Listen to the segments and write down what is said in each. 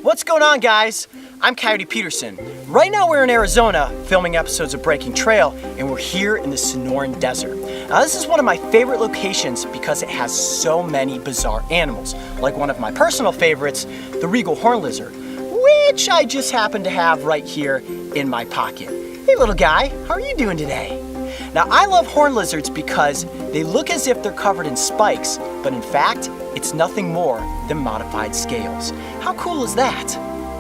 What's going on, guys? I'm Coyote Peterson. Right now we're in Arizona filming episodes of Breaking Trail, and we're here in the Sonoran Desert. Now this is one of my favorite locations because it has so many bizarre animals, like one of my personal favorites, the regal horned lizard, which I just happen to have right here in my pocket. Hey little guy, how are you doing today? Now I love horned lizards because they look as if they're covered in spikes, but in fact, it's nothing more than modified scales. How cool is that?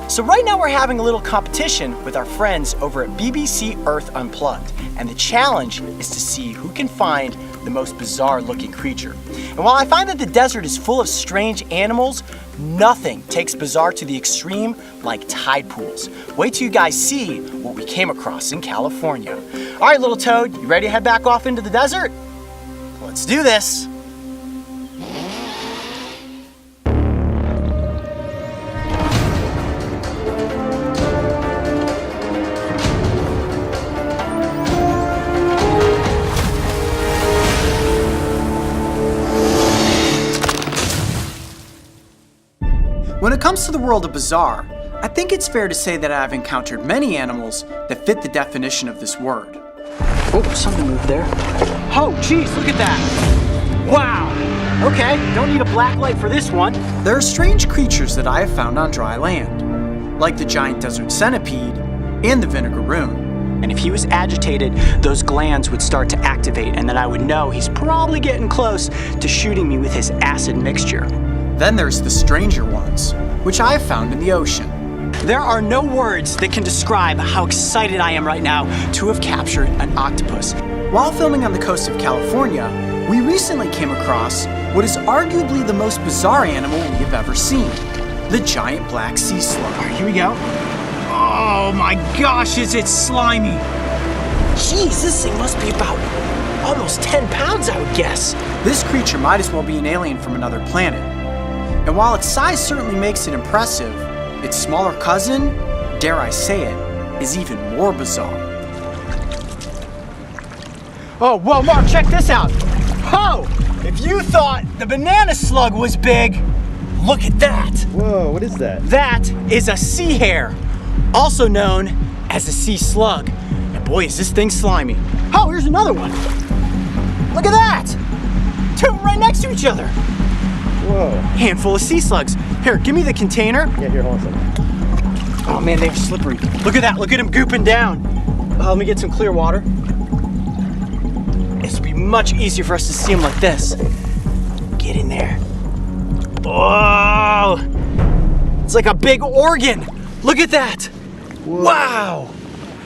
So right now we're having a little competition with our friends over at BBC Earth Unplugged, and the challenge is to see who can find the most bizarre looking creature. And while I find that the desert is full of strange animals, nothing takes bizarre to the extreme like tide pools. Wait till you guys see what we came across in California. All right, little toad, you ready to head back off into the desert? Let's do this. When it comes to the world of bizarre, I think it's fair to say that I've encountered many animals that fit the definition of this word. Oh, something moved there. Oh, geez, look at that. Wow. Okay, don't need a black light for this one. There are strange creatures that I have found on dry land, like the giant desert centipede and the vinegaroon. And if he was agitated, those glands would start to activate, and then I would know he's probably getting close to shooting me with his acid mixture. Then there's the stranger ones, which I have found in the ocean. There are no words that can describe how excited I am right now to have captured an octopus. While filming on the coast of California, we recently came across what is arguably the most bizarre animal we have ever seen, the giant black sea slug. All right, here we go. Oh my gosh, is it slimy. Jeez, this thing must be about almost 10 pounds, I would guess. This creature might as well be an alien from another planet. And while its size certainly makes it impressive, its smaller cousin, dare I say it, is even more bizarre. Oh, whoa, Mark, check this out. Oh, if you thought the banana slug was big, look at that. Whoa, what is that? That is a sea hare, also known as a sea slug. And boy, is this thing slimy. Oh, here's another one. Look at that. Two right next to each other. Whoa. Handful of sea slugs. Here, give me the container. Yeah, here, hold on a second. Oh man, they're slippery. Look at that, look at him gooping down. Let me get some clear water. This would be much easier for us to see him like this. Get in there. Oh, it's like a big organ. Look at that. Whoa. Wow.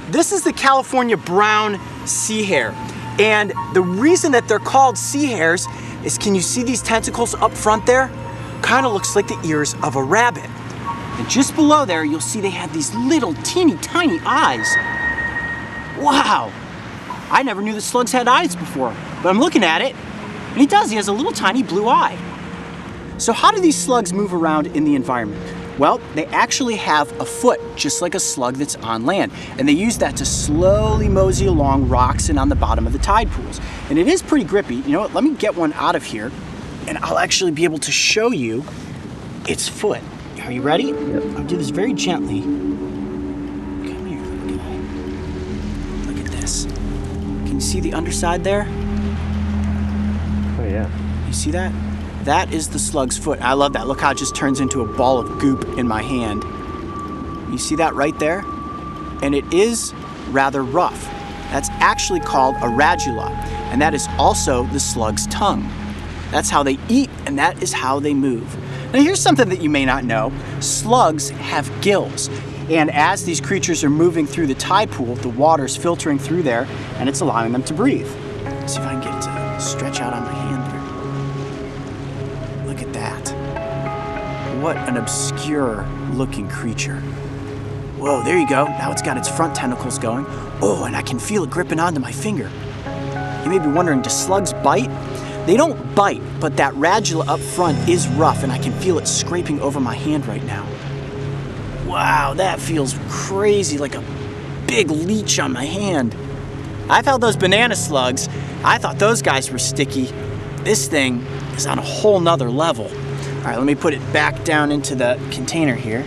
This is the California Brown Sea Hare. And the reason that they're called sea hares is, can you see these tentacles up front there? Kind of looks like the ears of a rabbit. And just below there, you'll see they have these little teeny tiny eyes. Wow. I never knew that slugs had eyes before, but I'm looking at it, and he does. He has a little tiny blue eye. So how do these slugs move around in the environment? Well, they actually have a foot, just like a slug that's on land. And they use that to slowly mosey along rocks and on the bottom of the tide pools. And it is pretty grippy. You know what, let me get one out of here, and I'll actually be able to show you its foot. Are you ready? Yep. I'll do this very gently. Come here, little guy. Look at this. Can you see the underside there? Oh yeah. You see that? That is the slug's foot. I love that. Look how it just turns into a ball of goop in my hand. You see that right there? And it is rather rough. That's actually called a radula, and that is also the slug's tongue. That's how they eat, and that is how they move. Now here's something that you may not know. Slugs have gills, and as these creatures are moving through the tide pool, the water's filtering through there, and it's allowing them to breathe. Let's see if I can get it to stretch out on my hand there. Look at that. What an obscure looking creature. Whoa, there you go. Now it's got its front tentacles going. Oh, and I can feel it gripping onto my finger. You may be wondering, do slugs bite? They don't bite, but that radula up front is rough, and I can feel it scraping over my hand right now. Wow, that feels crazy, like a big leech on my hand. I've held those banana slugs. I thought those guys were sticky. This thing is on a whole nother level. All right, let me put it back down into the container here.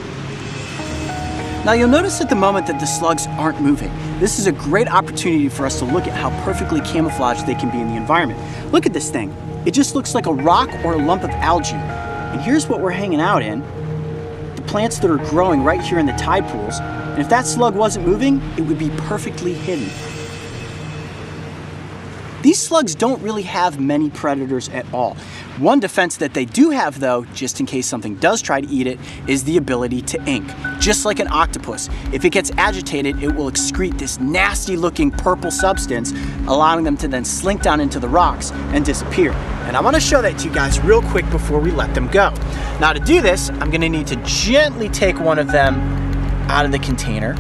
Now you'll notice at the moment that the slugs aren't moving. This is a great opportunity for us to look at how perfectly camouflaged they can be in the environment. Look at this thing. It just looks like a rock or a lump of algae. And here's what we're hanging out in. The plants that are growing right here in the tide pools. And if that slug wasn't moving, it would be perfectly hidden. These slugs don't really have many predators at all. One defense that they do have though, just in case something does try to eat it, is the ability to ink. Just like an octopus, if it gets agitated, it will excrete this nasty looking purple substance, allowing them to then slink down into the rocks and disappear. And I want to show that to you guys real quick before we let them go. Now to do this, I'm going to need to gently take one of them out of the container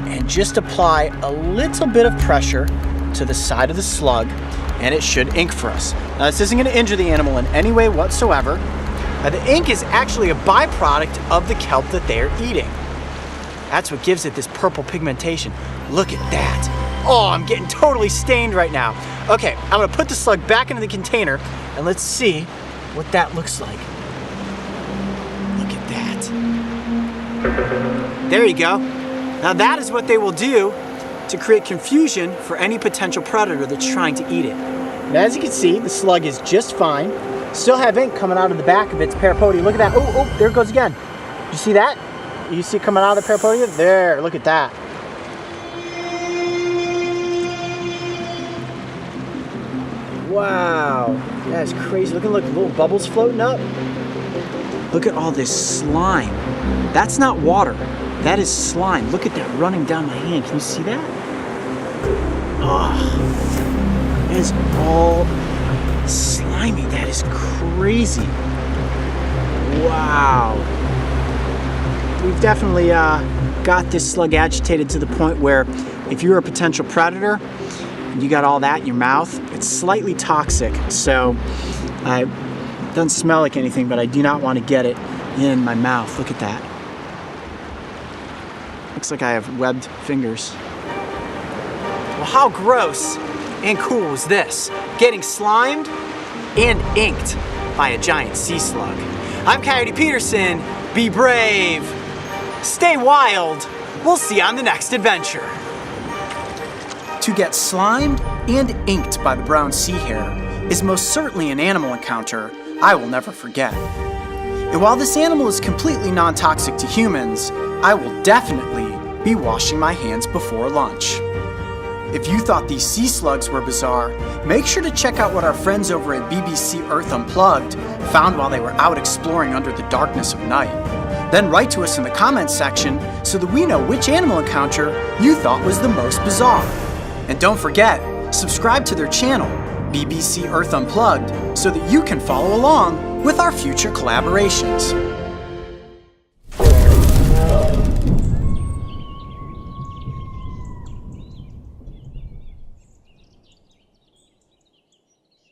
and just apply a little bit of pressure to the side of the slug, and it should ink for us. Now this isn't going to injure the animal in any way whatsoever. The ink is actually a byproduct of the kelp that they're eating. That's what gives it this purple pigmentation. Look at that. Oh, I'm getting totally stained right now. Okay, I'm going to put the slug back into the container and let's see what that looks like. Look at that. There you go. Now that is what they will do to create confusion for any potential predator that's trying to eat it. And as you can see, the slug is just fine. Still have ink coming out of the back of its parapodia. Look at that. Oh, there it goes again. You see that? You see it coming out of the parapodia? There, look at that. Wow, that is crazy. Look at the little bubbles floating up. Look at all this slime. That's not water. That is slime. Look at that running down my hand. Can you see that? Oh, it is all slimy. That is crazy. Wow. We've definitely got this slug agitated to the point where if you're a potential predator and you got all that in your mouth, it's slightly toxic. So it doesn't smell like anything, but I do not want to get it in my mouth. Look at that. Looks like I have webbed fingers. Well, how gross and cool is this? Getting slimed and inked by a giant sea slug. I'm Coyote Peterson. Be brave. Stay wild. We'll see you on the next adventure. To get slimed and inked by the brown sea hare is most certainly an animal encounter I will never forget. And while this animal is completely non-toxic to humans, I will definitely be washing my hands before lunch. If you thought these sea slugs were bizarre, make sure to check out what our friends over at BBC Earth Unplugged found while they were out exploring under the darkness of night. Then write to us in the comments section so that we know which animal encounter you thought was the most bizarre. And don't forget, subscribe to their channel, BBC Earth Unplugged, so that you can follow along with our future collaborations.